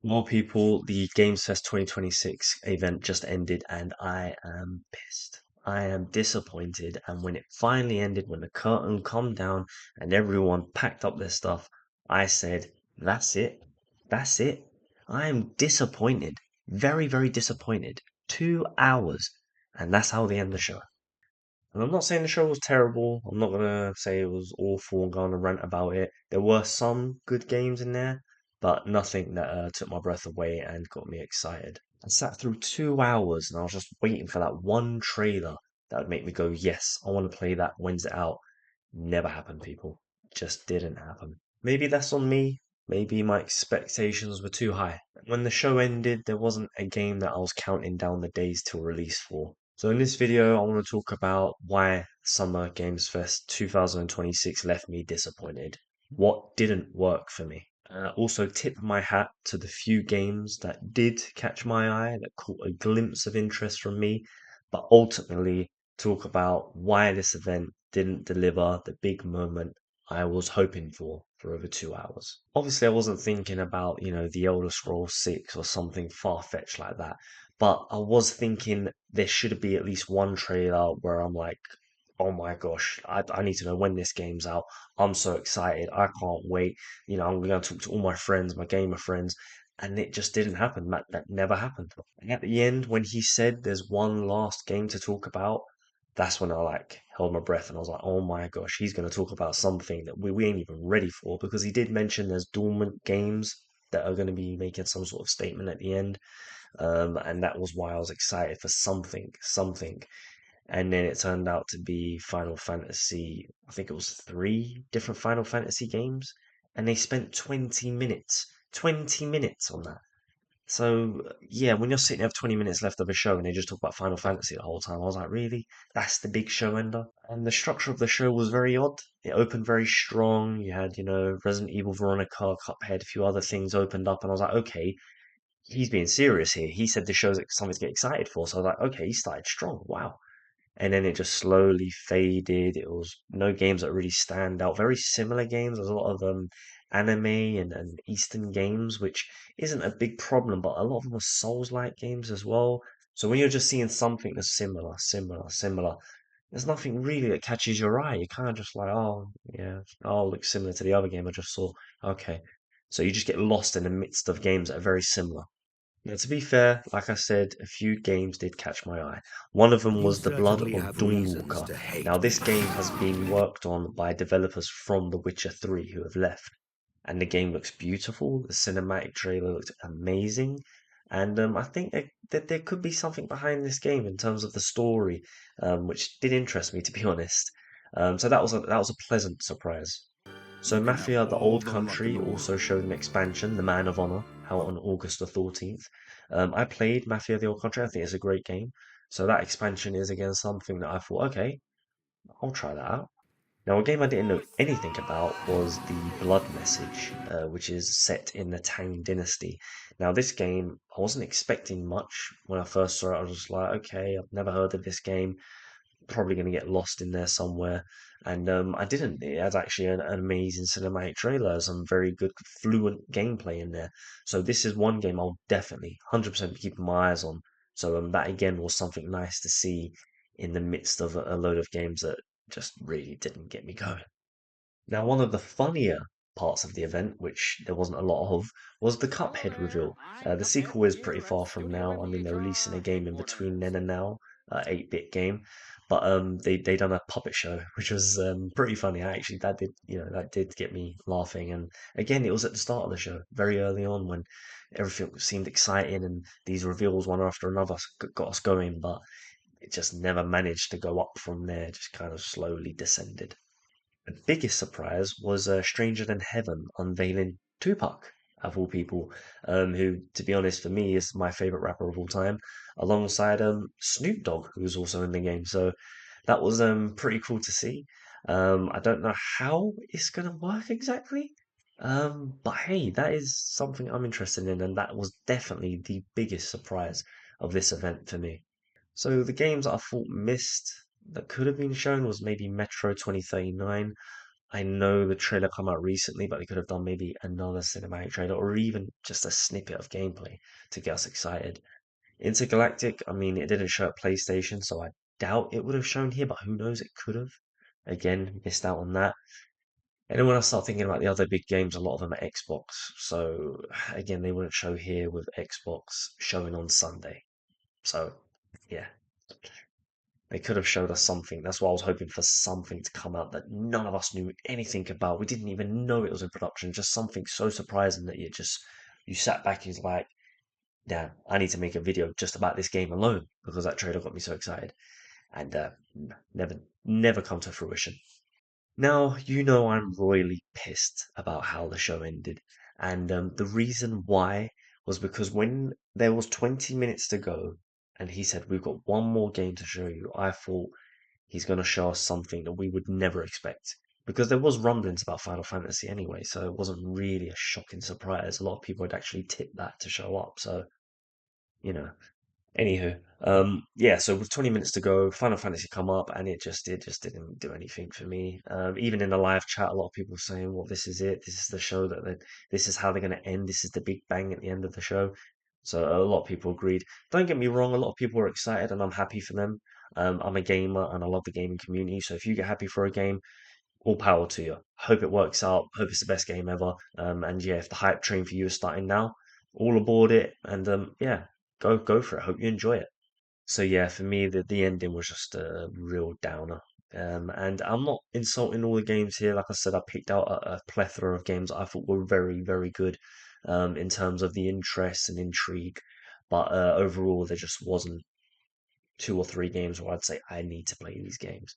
More people, the Gamesfest 2026 event just ended, and I am pissed. I am disappointed. And when it finally ended, when the curtain come down and everyone packed up their stuff, I said, "That's it. That's it." I am disappointed. Very, very disappointed. 2 hours. And that's how they end the show. And I'm not saying the show was terrible. I'm not gonna say it was awful and go on a rant about it. There were some good games in there, but nothing that took my breath away and got me excited. I sat through 2 hours and I was just waiting for that one trailer that would make me go, yes, I want to play that. When's it out? Never happened, people. Just didn't happen. Maybe that's on me. Maybe my expectations were too high. When the show ended, there wasn't a game that I was counting down the days till release for. So in this video, I want to talk about why Summer Games Fest 2026 left me disappointed. What didn't work for me. Also tip my hat to the few games that did catch my eye, that caught a glimpse of interest from me, but ultimately talk about why this event didn't deliver the big moment I was hoping for over 2 hours. Obviously, I wasn't thinking about, the Elder Scrolls 6 or something far-fetched like that, but I was thinking there should be at least one trailer where I'm like, oh my gosh, I need to know when this game's out. I'm so excited. I can't wait. I'm going to talk to all my friends, my gamer friends. And it just didn't happen. That never happened. And at the end, when he said there's one last game to talk about, that's when I like held my breath and I was like, oh my gosh, he's going to talk about something that we ain't even ready for, because he did mention there's dormant games that are going to be making some sort of statement at the end. And that was why I was excited for something. And then it turned out to be Final Fantasy. I think it was three different Final Fantasy games, and they spent 20 minutes on that. So yeah, when you're sitting there with 20 minutes left of a show and they just talk about Final Fantasy the whole time, I was like, really? That's the big show ender? And the structure of the show was very odd. It opened very strong. You had, Resident Evil, Veronica, Cuphead, a few other things opened up, and I was like, okay, he's being serious here. He said the show's something to get excited for, so I was like, okay, he started strong. Wow. And then it just slowly faded. It was no games that really stand out. Very similar games. There's a lot of anime and Eastern games, which isn't a big problem, but a lot of them are Souls-like games as well. So when you're just seeing something that's similar, there's nothing really that catches your eye. You kind of just like, oh yeah, oh, looks similar to the other game I just saw. Okay. So you just get lost in the midst of games that are very similar. Now, to be fair, like I said, a few games did catch my eye. One of them You was The Blood certainly of have reasons Dawnwalker. to Now, hate this me. game has been worked on by developers from The Witcher 3 who have left. And the game looks beautiful. The cinematic trailer looked amazing. And I think that there could be something behind this game in terms of the story, which did interest me, to be honest. So that was a pleasant surprise. So You can have Mafia: The all Old the luck in Country the also world. showed an expansion, The Man of Honor, out on August the 14th. I played Mafia: The Old Country. I think it's a great game. So that expansion is again something that I thought, okay, I'll try that out. Now, a game I didn't know anything about was the Blood Message, which is set in the Tang Dynasty. Now, this game, I wasn't expecting much when I first saw it. I was just like, okay, I've never heard of this game, probably going to get lost in there somewhere. And I didn't. It has actually an amazing cinematic trailer, some very good fluent gameplay in there. So this is one game I'll definitely 100% be keeping my eyes on. So that again was something nice to see in the midst of a load of games that just really didn't get me going. Now, one of the funnier parts of the event, which there wasn't a lot of, was the Hello Cuphead there, reveal. I'm The Cuphead sequel is pretty here far at from Studio now. I mean, they're releasing a Bonita game in between then headquarters. and now, 8-bit game, but they done a puppet show, which was pretty funny. Actually, that did get me laughing. And again, it was at the start of the show, very early on, when everything seemed exciting and these reveals one after another got us going, but it just never managed to go up from there. Just kind of slowly descended. The biggest surprise was Stranger Than Heaven unveiling Tupac, of all people, who, to be honest, for me, is my favorite rapper of all time, alongside Snoop Dogg, who's also in the game. So that was pretty cool to see. I don't know how it's gonna work exactly, but hey, that is something I'm interested in, and that was definitely the biggest surprise of this event for me. So the games that I thought missed that could have been shown was maybe Metro 2039. I know the trailer come out recently, but they could have done maybe another cinematic trailer or even just a snippet of gameplay to get us excited. Intergalactic, I mean, it didn't show at PlayStation, so I doubt it would have shown here, but who knows, it could have. Again, missed out on that. And then when I start thinking about the other big games, a lot of them are Xbox. So again, they wouldn't show here with Xbox showing on Sunday. So yeah, they could have showed us something. That's why I was hoping for something to come out that none of us knew anything about. We didn't even know it was in production. Just something so surprising that you sat back and was like, damn, I need to make a video just about this game alone because that trailer got me so excited. And never come to fruition. Now, you know I'm royally pissed about how the show ended. And the reason why was because when there was 20 minutes to go and he said, we've got one more game to show you, I thought he's going to show us something that we would never expect. Because there was rumblings about Final Fantasy anyway, so it wasn't really a shocking surprise. A lot of people had actually tipped that to show up. So, you know, anywho, yeah. So with 20 minutes to go, Final Fantasy come up, and it just didn't do anything for me. Even in the live chat, a lot of people were saying, "Well, this is it. This is the show this is how they're going to end. This is the big bang at the end of the show." So a lot of people agreed. Don't get me wrong, a lot of people were excited, and I'm happy for them. I'm a gamer, and I love the gaming community. So if you get happy for a game, all power to you. Hope it works out. Hope it's the best game ever. And yeah, if the hype train for you is starting now, all aboard it. And yeah, go for it. Hope you enjoy it. So yeah, for me, the ending was just a real downer. And I'm not insulting all the games here. Like I said, I picked out a plethora of games I thought were very, very good, in terms of the interest and intrigue. But overall, there just wasn't two or three games where I'd say I need to play these games.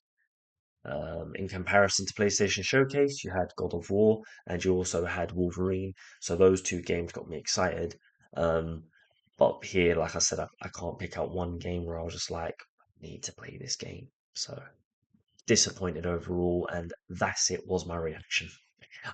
In comparison to PlayStation Showcase, you had God of War and you also had Wolverine. So those two games got me excited. Um, but here, like I said, I can't pick out one game where I was just like, I need to play this game. So disappointed overall, and that's it was my reaction.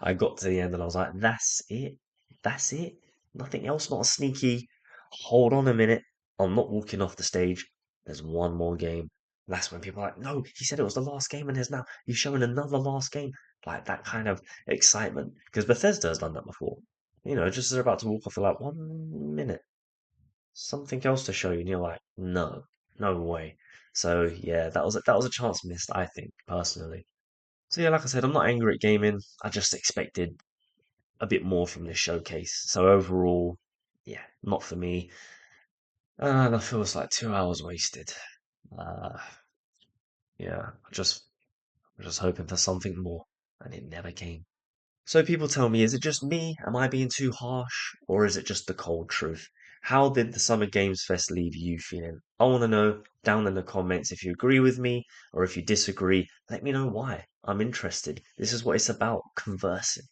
I got to the end and I was like, that's it? That's it? Nothing else? Not a sneaky, hold on a minute. I'm not walking off the stage. There's one more game. That's when people are like, no, he said it was the last game and he's showing another last game. Like that kind of excitement. Because Bethesda has done that before. Just as they're about to walk off, they're like, 1 minute. Something else to show you. And you're like, no, no way. So yeah, that was a chance missed, I think, personally. So yeah, like I said, I'm not angry at gaming. I just expected a bit more from this showcase. So overall, yeah, not for me. That feels like 2 hours wasted. Uh, yeah, just hoping for something more, and it never came. So people tell me, is it just me? Am I being too harsh? Or is it just the cold truth? How did the Summer Games Fest leave you feeling? I want to know down in the comments if you agree with me or if you disagree. Let me know why. I'm interested. This is what it's about, conversing.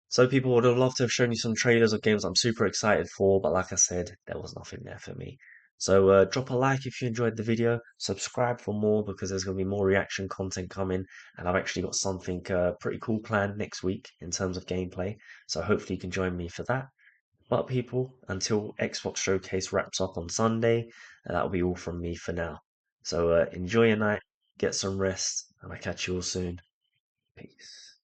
So people would have loved to have shown you some trailers of games I'm super excited for, but like I said, there was nothing there for me. So drop a like if you enjoyed the video, subscribe for more because there's going to be more reaction content coming, and I've actually got something pretty cool planned next week in terms of gameplay, so hopefully you can join me for that. But people, until Xbox Showcase wraps up on Sunday, that'll be all from me for now. So enjoy your night, get some rest, and I'll catch you all soon. Peace.